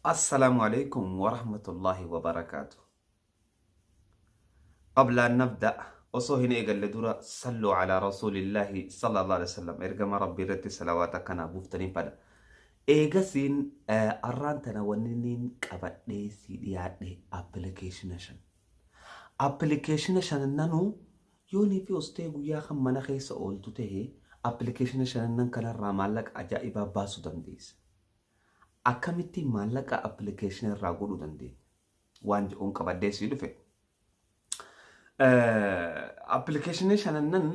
السلام عليكم ورحمة الله وبركاته. قبل أن نبدأ أصوهن إيقال لدورة صلوا على رسول الله صلى الله عليه وسلم إرقام ربي رتي صلواتك أنا بوفتنين فدا إيقاسين أرانتنا وننين كبتني سيدياتي application نانو يوني في أستيقو يا خمنا خيس أولتو تهي application نان كان رامالك أجائبا باسو دنديس akkamitti maallaqa appilikeeshinii irraa godhuu dandeenya waan jedhuun qabadee sii dhufe. Appilikeeshinii shanannan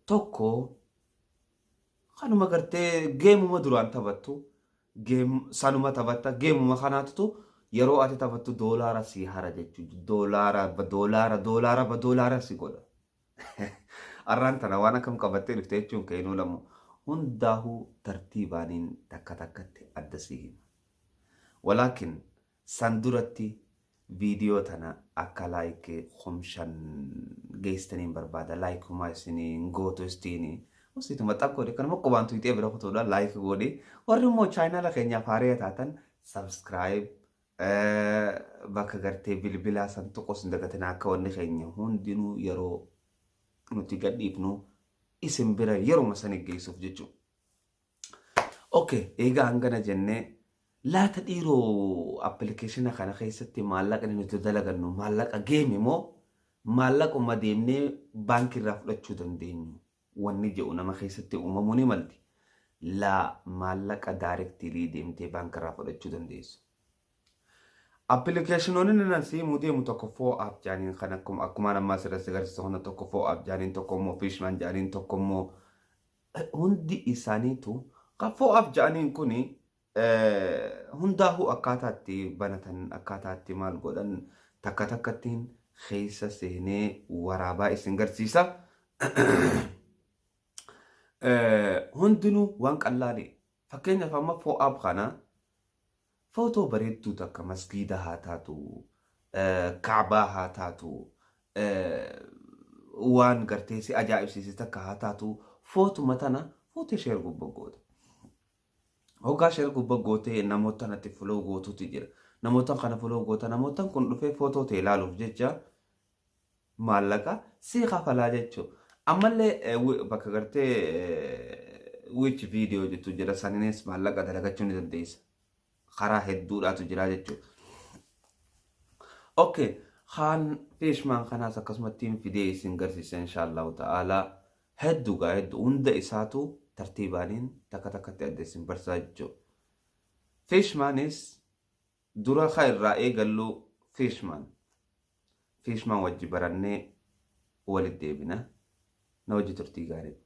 tokko kanuma gartee geemuma duraan taphattu sanuma taphatta geemuma kanaatu yeroo ati taphattu doolaara sii hara jechuudha. Doolaara sii godha. Arraan tana waan akkam qabattee dhufte jechuun ka'inuu lamu. hundahu tartiibaanin takka takkatti adda sii hima. Walaakin san duratti viidiyoo tana akka laayikii homshan geestaniin barbaada. Laayikumaa isiniin gootu istiini. Usituma xaqqoodhe kanuma qubaantu itee bira kutuudha laayikii godhe. Warri immoo chaayinaala keenyaaf haaraa taatan sabskiraayib bakka gartee bilbilaa san tuqos hin dagatin akka wanni keenya hundinuu yeroo nuti gadhiifnu isin bira yeruma san geessuuf jechuudha. Okay, egaa hangana jennee laata dhiiroo appilikeeshina kana keessatti maallaqa nuti dalagannu maallaqa geemi moo maallaquma deemnee baankii irraa fudhachuu dandeenyu wanni jedhu nama keessatti uumamuu ni malti. Laa maallaqa daayirektiilii deemtee baankii irraa fudhachuu dandeessu. Appilikeeshinoonni nan siimuu deemu tokko foo app jaaniin kan akkuma namaa sirriitti agarsiisa hunda tokko foo app jaaniin tokko immoo fishman jaaniin tokko immoo hundi isaaniitu kan foo app jaaniin kuni hundaa'uu akkaataatti banatan akkaataatti maal godhan takka takkattiin keessa seenee waraabaa isin garsiisa. Hundinuu waan qallaadhe fakkeenyaaf amma foo app kana footoo bareedduu takka masgiida haa taatu kaabaa haa taatu waan gartee si ajaa'ibsiise takka haa taatu footuma tana footee sheer gubbagoota. Hoggaa sheer gubbagootee namoota natti fuloo gootuuti jira. Namoota kana fuloo goota namoota kun dhufee footoo ta'e ilaaluuf jecha maallaqa si kafalaa jechuudha. Ammallee bakka gartee which video jettu jira saninis maallaqa dalagachuu ni dandeessa. Karaa hedduudhaatu jira jechuudha. Okay, kaan fishman kanaas akkasumattiin fidee isin garsiisa inshaallahu ta'aalaa hedduugaa hedduu hunda isaatu tartiibaaniin takka takkatti adda isin barsaa jechuudha. Fishmanis dura kaa irraa eegallu fishman wajji barannee walitti deebina na wajji turtii gaarii.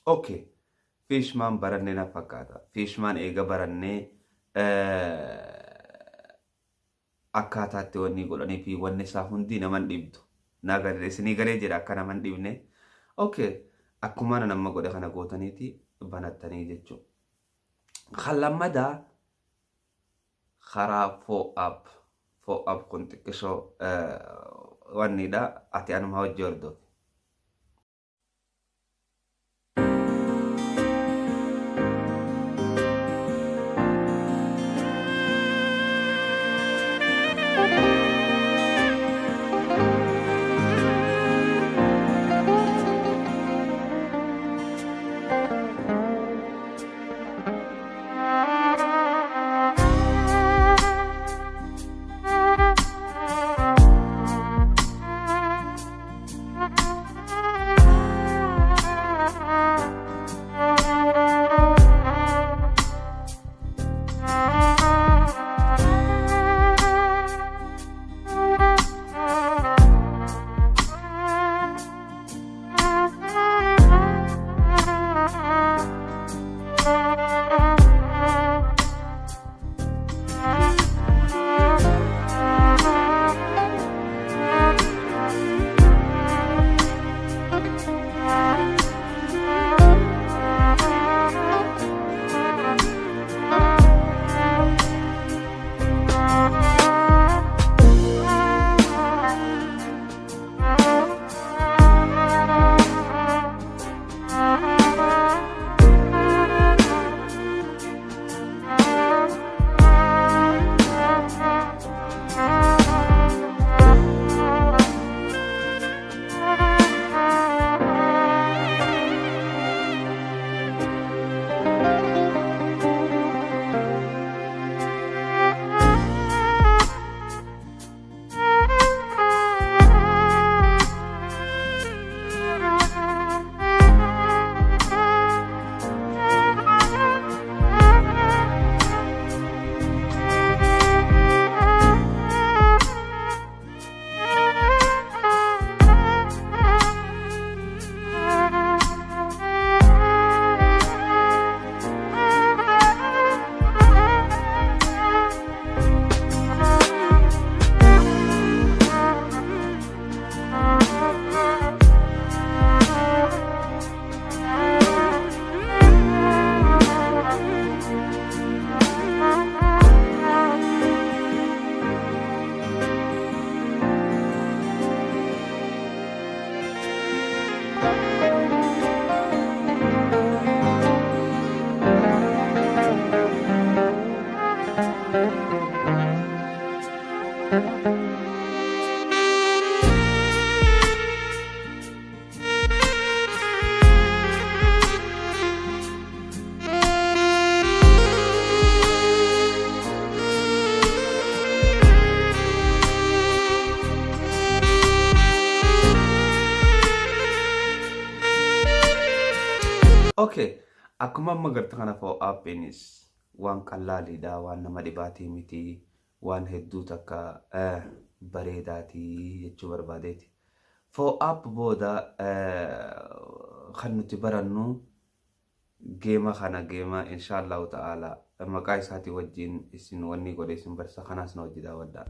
Okay. Fishman barannee na fakkaata. Fishman eega barannee akkaataatti wanni godhanii fi wanni isaa hundi naman dhibdu. Isinii galee jira akka naman dhibne. Okay. Akkuma nama godhe kana gootaniiti banattanii jechuudha. Kan lammadaa karaa foo'aap. Foo'aap kun xiqqishoo wannidha. Ati anuma hojii hordofi. Okay. Akkuma amma garta kana foo'aappiinis waan qallaaliidha, waan nama dhibaatii miti, waan hedduu takka bareedaatii jechuu barbaadeeti. Foo'aap booda kan nuti barannu geema kana geema inshaallahu ta'ala maqaa isaatii wajjin isin wanni godhe isin barsa kanaas na hojii daawwadhaa.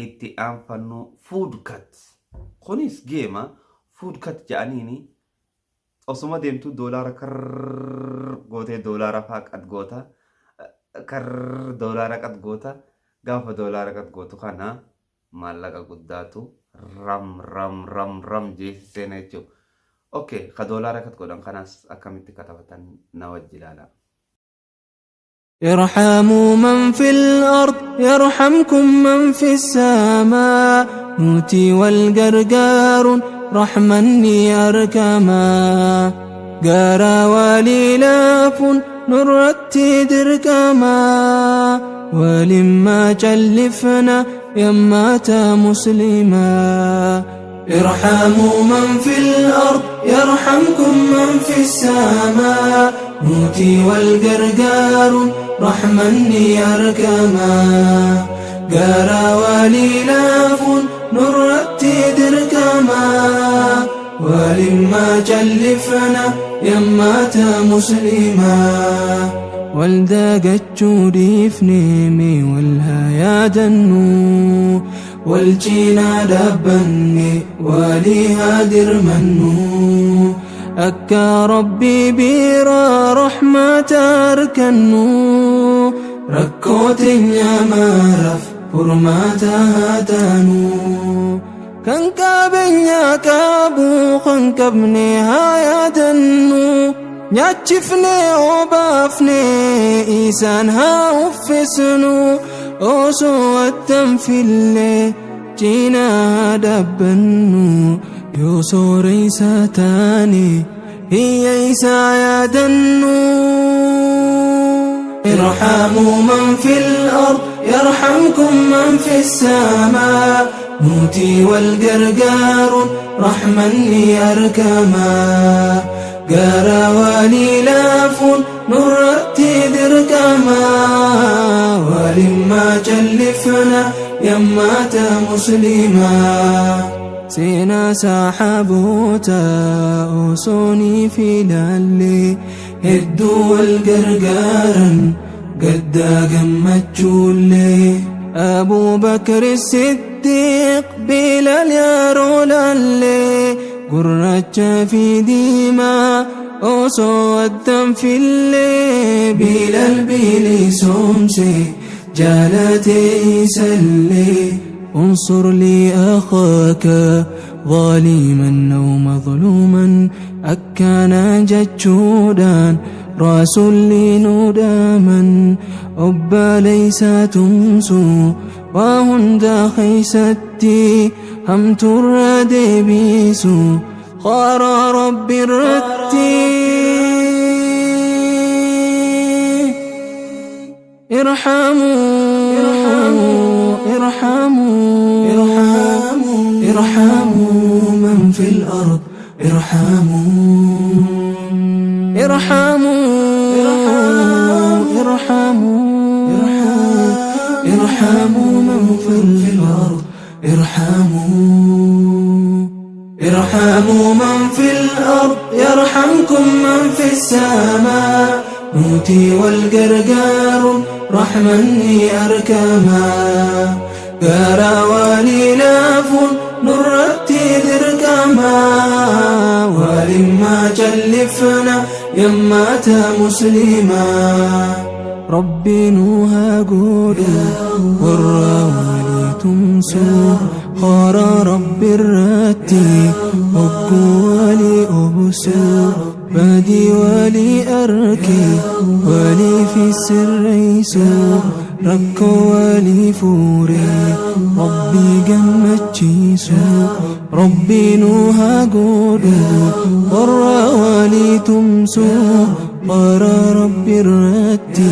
itti aanfannu food cut. Kunis geema food cut jedhaniini osuma deemtu doolaara gootee doolaara faa qad goota doolaara qad goota gaafa doolaara qad gootu kana maallaqa guddaatu ram jeesiseen jechuudha. Okay, ka doolaara qad godhan kanas akkamitti katabatan na wajji ilaala. ارحموا من في الأرض يرحمكم من في السماء نوتي والقرقار رحمني أركما قارا وليلاف نرتي دركما ولما جلفنا يمات مسلما ارحموا من في الأرض يرحمكم من في السماء نوتي والقرقار رحمني أركما قارا وليلاف نرتي دركما ولما جلفنا يمات مسلما والداقت جودي فنيمي والهيا دنو والجينا دبني وليها درمنو أكا ربي بيرا رحمة أركنو ركوت يا مارف فرماتا هاتانو كان كابن يا كابو كان كابني هايا دنو نياتشفني وبافني إيسان ها وفسنو أوسو التنفيل جينا دبنو يوسو ريسا تاني هي عيسى يا دنو ارحموا من في الأرض يرحمكم من في السماء نوتي والقرقار رحمني أركما قارا وليلاف نرتي دركما ولما جلفنا يمات مسلما سينا سحابوتا أوصوني في لالي هدو والقرقارا قدا قمتشولي أبو بكر الصديق بلال يا رولالي قررتش في ديما أوصو الدم في اللي بلال بيلي سومسي جالتي سلي انصر لي أخاك ظالما أو مظلوما أكان جتشودان راس لي نداما أبا ليس تمسو وهند خيستي هم ترادي بيسو قار ربي الرتي ارحموا من في الأرض ارحموا من في الأرض ارحموا من في الأرض يرحمكم من في السماء نوتي والقرقار رحمني أركما gara waliilaafuun nurratti dirqama walimmaa callifna yammaata muslimaa rabbi nu haa godhu warra walii tumsuu khara rabbi irratti hogguu walii obsuu badii walii arki walii fi sirreessuu rakkoo walii fuuree rabbii gammachiisuu rabbi nu haa godhu warra walii tumsuu khara rabbi irratti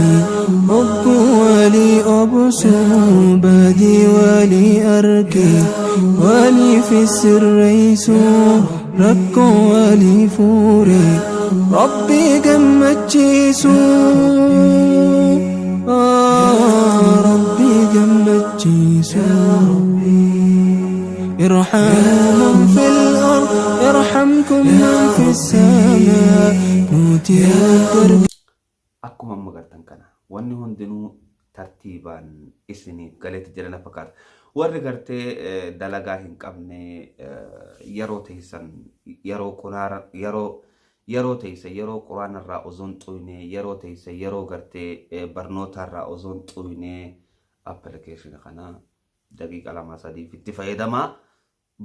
hogguu walii obsuu badii walii arki walii fi sirreessuu rakkoo walii fuuree rabbii gammachiisuu rabbii gammachiisuu ارحموا من في الأرض يرحمكم من في السماء نوتي القرب. Akkuma amma gartan kana wanni hundinuu tartiibaan isiniif galeetti jirana fakkaata. Warri gartee dalagaa hin qabne yeroo teessan yeroo teessan yeroo quraanarraa osoon xuyne yeroo teessan yeroo gartee barnootarraa osoon xuyne appilikeeshina kana daqiiqa 2-3 itti fayyadamaa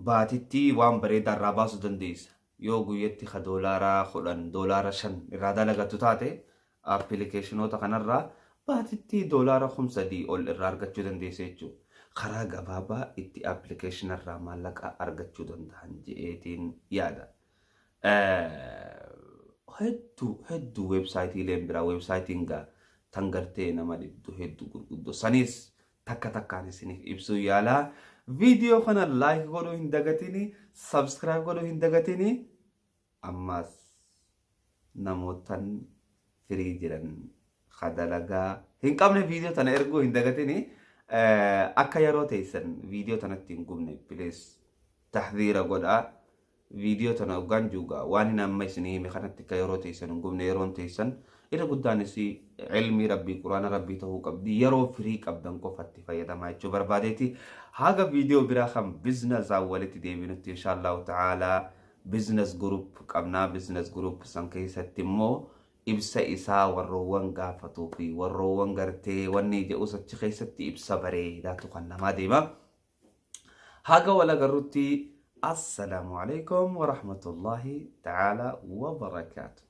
baatitti waan bareedaarraa baasuu dandeessa. Yoo guyyaatti $10 $5 irraa dalagatu taate appilikeeshinoota kanarraa baatitti $5 ol irraa argachuu dandeessa jechuudha. Karaa gabaabaa itti appilikeeshinarraa maallaqa argachuu danda'an je'eetiin yaada. Hedduu weebsaayitiileen biraa weebsaayitiin tan gartee nama dhibdu hedduu gurguddoo sanis takka takkaan isiniif ibsuu yaalaa. Viidiyoo kana laayik godhuu hin dagatini, sabskiraayib godhuu hin dagatini. Ammas namootan firii jiran dalagaa hin qabne viidiyoo tana erguu hin dagatini. Akka yeroo teessan viidiyoo tanatti hin gubne please tahdhiira godhaa. Viidiyoo tana hoggaan juugaa waan hin amma isinii hime kanatti akka yeroo teessan hin gubne yeroon teessan irra guddaanis ilmii rabbii quraana rabbii ta'uu qabdi yeroo firii qabdan qofatti fayyadamaa jechuu barbaadeeti. Haga viidiyoo biraa kan biizinasii walitti deebinutti inshaallahu ta'aalaa biizines gurup qabnaa. Biizines gurup san keessatti immoo ibsa isaa warroowwan gaafatuu fi warroowwan gartee wanni jedhu achi keessatti ibsa bareedaatu kan namaa deema. Haga wal agarrutti assalaamu alaikum wa rahmatullahi ta'ala wa barakaatuh.